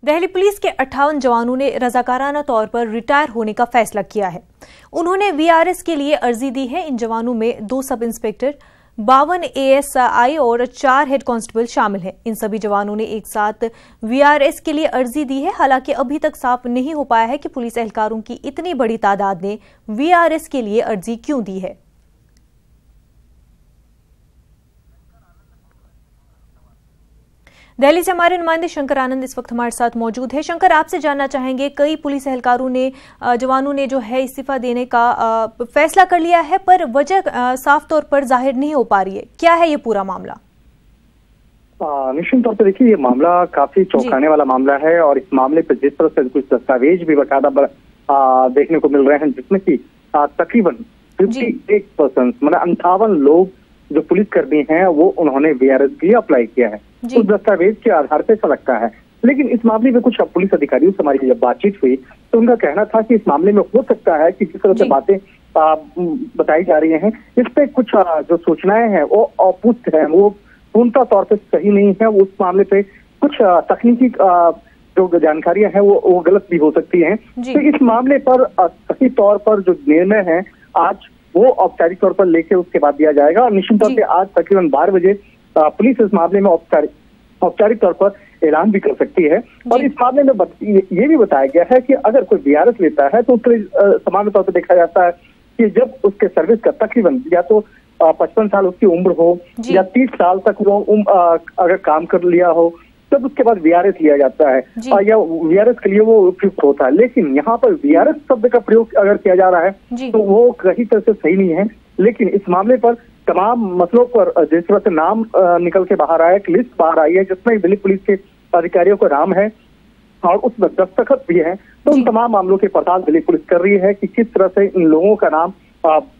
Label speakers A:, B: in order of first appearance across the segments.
A: Delhi police के 58 जवानों ने रजाकाराना तौर पर रिटायर होने का फैसला किया है। उन्होंने वीआरएस के लिए अर्जी दी है। इन जवानों में 2 सब इंस्पेक्टर, 52 एएसआई और 4 हेड कांस्टेबल शामिल हैं। इन सभी जवानों ने एक साथ वीआरएस के लिए अर्जी दी है। हालांकि अभी तक साफ नहीं हो पाया है कि पुलिस एहलकारों की इतनी बड़ी तादाद ने वीआरएस के लिए अर्जी क्यों दी है। दिल्ली से हमारे नुमाइंदे शंकर आनंद इस वक्त हमारे साथ मौजूद है। शंकर, आपसे जानना चाहेंगे, कई पुलिस एहलकारों ने जवानों ने जो है इस्तीफा देने का फैसला कर लिया है, पर वजह साफ तौर पर जाहिर नहीं हो पा रही है। क्या है ये पूरा मामला?
B: निश्चित तौर पर देखिए, ये मामला काफी चौंकाने वाला मामला है और इस मामले पर जिस तरह से कुछ दस्तावेज भी बकायदा देखने को मिल रहे हैं, जिसमें कि तकरीबन 58% मतलब 58 लोग जो पुलिसकर्मी हैं वो उन्होंने वीआरएस के लिए अप्लाई किया है। उस दस्तावेज के आधार पे ऐसा लगता है। लेकिन इस मामले में कुछ पुलिस अधिकारियों से हमारी जब बातचीत हुई तो उनका कहना था कि इस मामले में हो सकता है कि जिस तरह से बातें बताई जा रही हैं, इस पे कुछ जो सूचनाएं हैं वो अपुष्ट है, वो पूर्णतः तौर पर सही नहीं है। उस मामले पे कुछ तकनीकी जो जानकारियां हैं वो गलत भी हो सकती हैं। तो इस मामले पर सही तौर पर जो निर्णय है आज वो औपचारिक तौर पर लेके उसके बाद दिया जाएगा। और निश्चित तौर से आज तकरीबन 12 बजे पुलिस इस मामले में औपचारिक तौर पर ऐलान भी कर सकती है। और इस मामले में ये भी बताया गया है कि अगर कोई वीआरएस लेता है तो उसके सामान्य तौर पर देखा जाता है कि जब उसके सर्विस का तकरीबन या तो 55 साल उसकी उम्र हो या 30 साल तक वो अगर काम कर लिया हो तब उसके बाद वीआरएस लिया जाता है या वीआरएस के लिए वो उपयुक्त होता है। लेकिन यहाँ पर वीआरएस शब्द का प्रयोग अगर किया जा रहा है तो वो कहीं तरह से सही नहीं है। लेकिन इस मामले पर तमाम मसलों पर जिस तरह से नाम निकल के बाहर आया, एक लिस्ट बाहर आई है जिसमें दिल्ली पुलिस के अधिकारियों का नाम है और उसमें दस्तखत भी है। तो उन तमाम मामलों की पड़ताल दिल्ली पुलिस कर रही है कि किस तरह से इन लोगों का नाम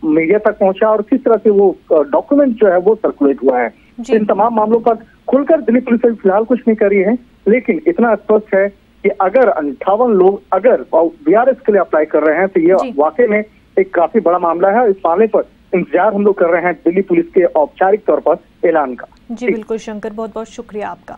B: मीडिया तक पहुंचा और किस तरह से वो डॉक्यूमेंट जो है वो सर्कुलेट हुआ है। इन तमाम मामलों पर खुलकर दिल्ली पुलिस फिलहाल कुछ नहीं कर रही है। लेकिन इतना स्पष्ट है कि अगर 58 लोग अगर वीआरएस के लिए अप्लाई कर रहे हैं तो ये वाकई में एक काफी बड़ा मामला है। इस मामले पर इंतजार हम लोग कर रहे हैं दिल्ली पुलिस के औपचारिक तौर पर ऐलान का।
A: जी बिल्कुल शंकर, बहुत बहुत शुक्रिया आपका।